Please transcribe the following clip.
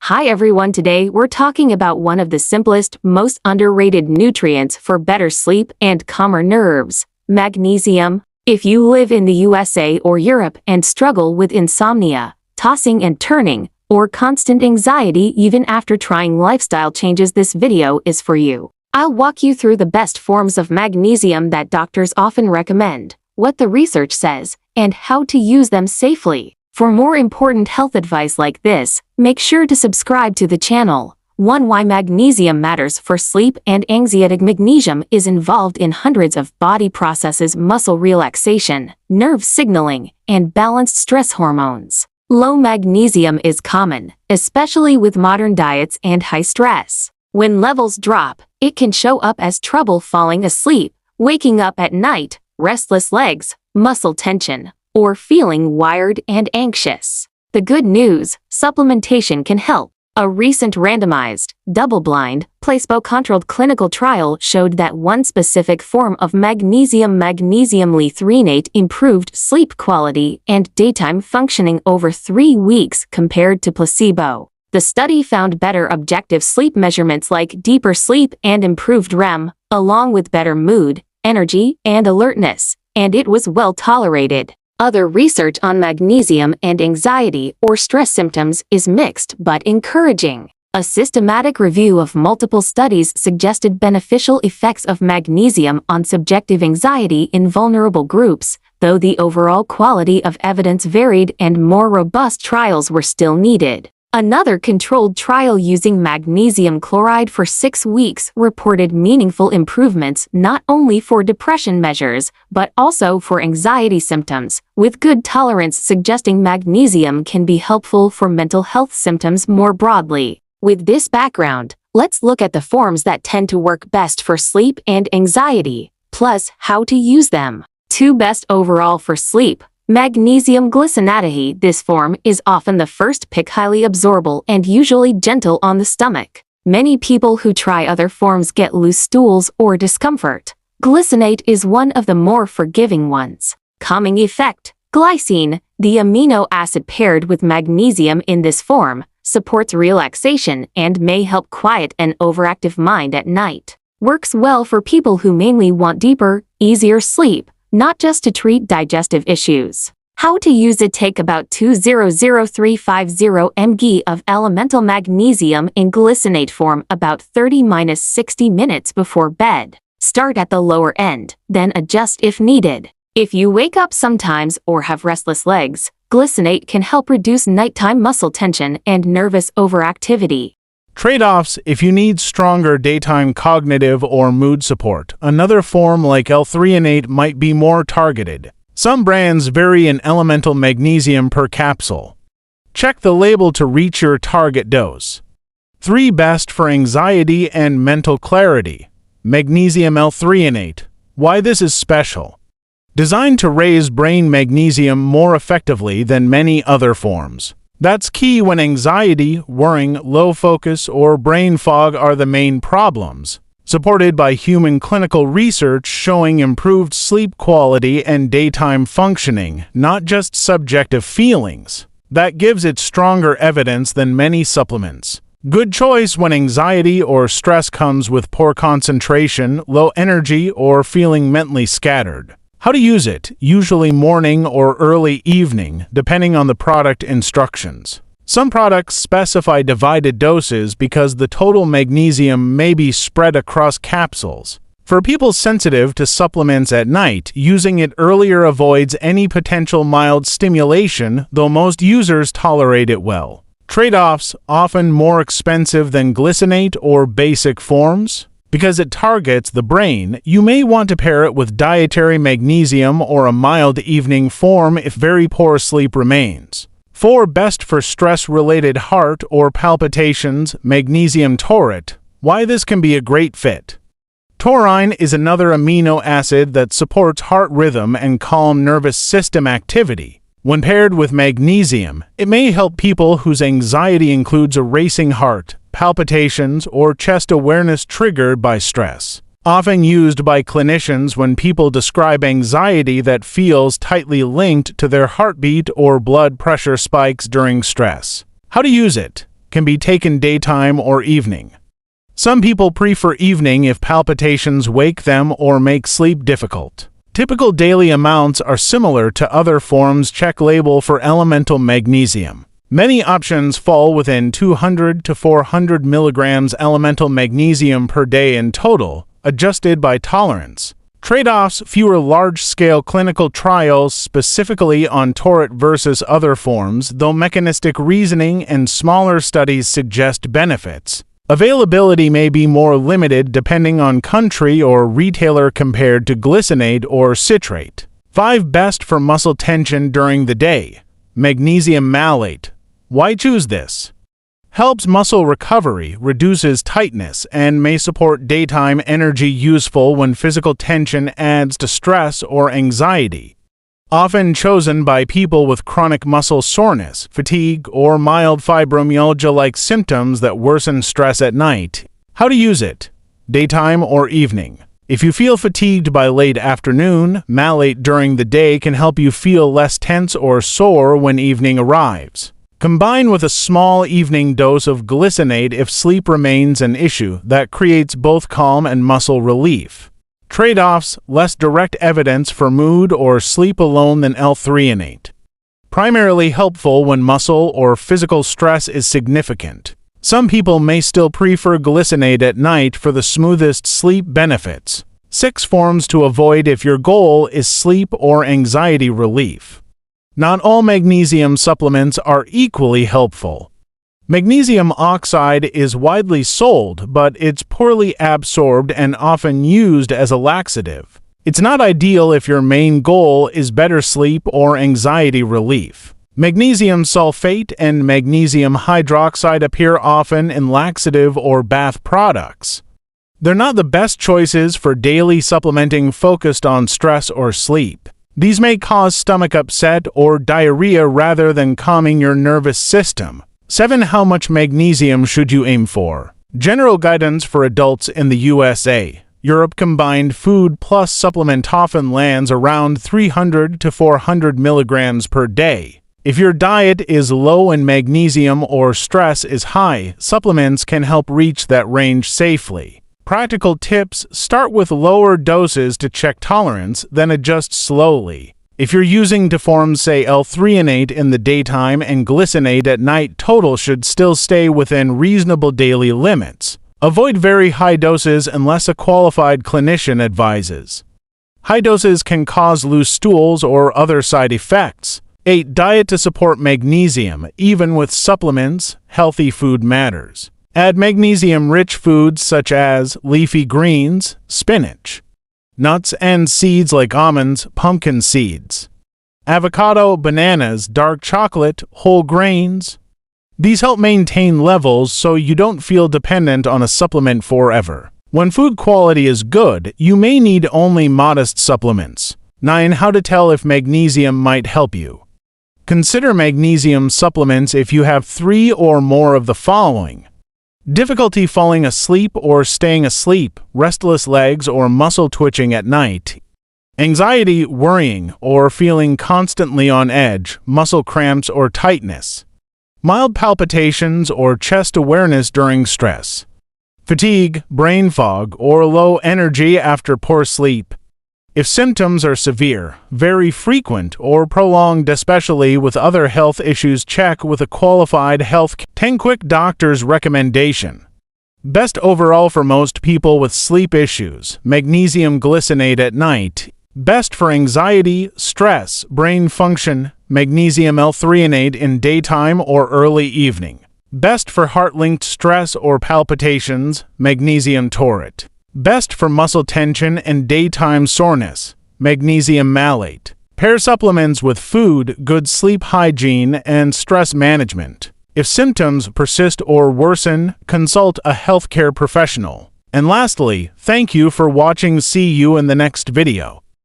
Hi everyone, today we're talking about one of the simplest, most underrated nutrients for better sleep and calmer nerves, magnesium. If you live in the USA or Europe and struggle with insomnia, tossing and turning, or constant anxiety even after trying lifestyle changes, this video is for you. I'll walk you through the best forms of magnesium that doctors often recommend, what the research says, and how to use them safely. For more important health advice like this, make sure to subscribe to the channel. 1. Why magnesium matters for sleep and anxiety. Magnesium is involved in hundreds of body processes: muscle relaxation, nerve signaling, and balanced stress hormones. Low magnesium is common, especially with modern diets and high stress. When levels drop, it can show up as trouble falling asleep, waking up at night, restless legs, muscle tension, or feeling wired and anxious. The good news: supplementation can help. A recent randomized, double-blind, placebo-controlled clinical trial showed that one specific form of magnesium threonate improved sleep quality and daytime functioning over 3 weeks compared to placebo. The study found better objective sleep measurements like deeper sleep and improved REM, along with better mood, energy, and alertness, and it was well tolerated. Other research on magnesium and anxiety or stress symptoms is mixed but encouraging. A systematic review of multiple studies suggested beneficial effects of magnesium on subjective anxiety in vulnerable groups, though the overall quality of evidence varied and more robust trials were still needed. Another controlled trial using magnesium chloride for 6 weeks reported meaningful improvements not only for depression measures, but also for anxiety symptoms, with good tolerance suggesting magnesium can be helpful for mental health symptoms more broadly. With this background, let's look at the forms that tend to work best for sleep and anxiety, plus how to use them. 2. Best overall for sleep. Magnesium glycinate. This form is often the first pick, highly absorbable and usually gentle on the stomach. Many people who try other forms get loose stools or discomfort. Glycinate is one of the more forgiving ones. Calming effect. Glycine, the amino acid paired with magnesium in this form, supports relaxation and may help quiet an overactive mind at night. Works well for people who mainly want deeper, easier sleep, not just to treat digestive issues. How to use it. Take about 200,350 mg of elemental magnesium in glycinate form about 30–60 minutes before bed. Start at the lower end, then adjust if needed. If you wake up sometimes or have restless legs, glycinate can help reduce nighttime muscle tension and nervous overactivity. Trade-offs: if you need stronger daytime cognitive or mood support, another form like threonate might be more targeted. Some brands vary in elemental magnesium per capsule. Check the label to reach your target dose. 3. Best for anxiety and mental clarity. Magnesium threonate. Why this is special. Designed to raise brain magnesium more effectively than many other forms. That's key when anxiety, worrying, low focus, or brain fog are the main problems. Supported by human clinical research showing improved sleep quality and daytime functioning, not just subjective feelings. That gives it stronger evidence than many supplements. Good choice when anxiety or stress comes with poor concentration, low energy, or feeling mentally scattered. How to use it: usually morning or early evening, depending on the product instructions. Some products specify divided doses because the total magnesium may be spread across capsules. For people sensitive to supplements at night, using it earlier avoids any potential mild stimulation, though most users tolerate it well. Trade-offs: often more expensive than glycinate or basic forms. Because it targets the brain, you may want to pair it with dietary magnesium or a mild evening form if very poor sleep remains. 4. Best for stress-related heart or palpitations. Magnesium taurate. Why this can be a great fit. Taurine is another amino acid that supports heart rhythm and calm nervous system activity. When paired with magnesium, it may help people whose anxiety includes a racing heart, palpitations, or chest awareness triggered by stress. Often used by clinicians when people describe anxiety that feels tightly linked to their heartbeat or blood pressure spikes during stress. How to use it. can be taken daytime or evening. Some people prefer evening if palpitations wake them or make sleep difficult. Typical daily amounts are similar to other forms. Check label for elemental magnesium. Many options fall within 200 to 400 milligrams elemental magnesium per day in total, adjusted by tolerance. Trade-offs: fewer large-scale clinical trials specifically on taurate versus other forms, though mechanistic reasoning and smaller studies suggest benefits. Availability may be more limited depending on country or retailer compared to glycinate or citrate. 5 best for muscle tension during the day. Magnesium malate. Why choose this? Helps muscle recovery, reduces tightness, and may support daytime energy, useful when physical tension adds to stress or anxiety. Often chosen by people with chronic muscle soreness, fatigue, or mild fibromyalgia-like symptoms that worsen stress at night. How to use it? Daytime or evening? If you feel fatigued by late afternoon, malate during the day can help you feel less tense or sore when evening arrives. Combine with a small evening dose of glycinate if sleep remains an issue. That creates both calm and muscle relief. Trade-offs: less direct evidence for mood or sleep alone than threonate. Primarily helpful when muscle or physical stress is significant. Some people may still prefer glycinate at night for the smoothest sleep benefits. 6 forms to avoid if your goal is sleep or anxiety relief. Not all magnesium supplements are equally helpful. Magnesium oxide is widely sold, but it's poorly absorbed and often used as a laxative. It's not ideal if your main goal is better sleep or anxiety relief. Magnesium sulfate and magnesium hydroxide appear often in laxative or bath products. They're not the best choices for daily supplementing focused on stress or sleep. These may cause stomach upset or diarrhea rather than calming your nervous system. 7. How much magnesium should you aim for? General guidance for adults in the USA. Europe combined food plus supplement often lands around 300 to 400 milligrams per day. If your diet is low in magnesium or stress is high, supplements can help reach that range safely. Practical tips: start with lower doses to check tolerance, then adjust slowly. If you're using to form, say, threonate in the daytime and glycinate at night, total should still stay within reasonable daily limits. Avoid very high doses unless a qualified clinician advises. High doses can cause loose stools or other side effects. 8. Diet to support magnesium. Even with supplements, healthy food matters. Add magnesium-rich foods such as leafy greens, spinach, nuts and seeds like almonds, pumpkin seeds, avocado, bananas, dark chocolate, whole grains. These help maintain levels so you don't feel dependent on a supplement forever. When food quality is good, you may need only modest supplements. 9. How to tell if magnesium might help you. Consider magnesium supplements if you have 3 or more of the following: difficulty falling asleep or staying asleep, restless legs or muscle twitching at night, anxiety, worrying, or feeling constantly on edge, muscle cramps or tightness, mild palpitations or chest awareness during stress, fatigue, brain fog, or low energy after poor sleep. If symptoms are severe, very frequent, or prolonged, especially with other health issues, check with a qualified health. 10 quick doctor's recommendation. Best overall for most people with sleep issues: magnesium glycinate at night. Best for anxiety, stress, brain function: magnesium threonate in daytime or early evening. Best for heart-linked stress or palpitations: magnesium taurate. Best for muscle tension and daytime soreness: magnesium malate. Pair supplements with food, good sleep hygiene, and stress management. If symptoms persist or worsen, consult a healthcare professional. And lastly, thank you for watching. See you in the next video.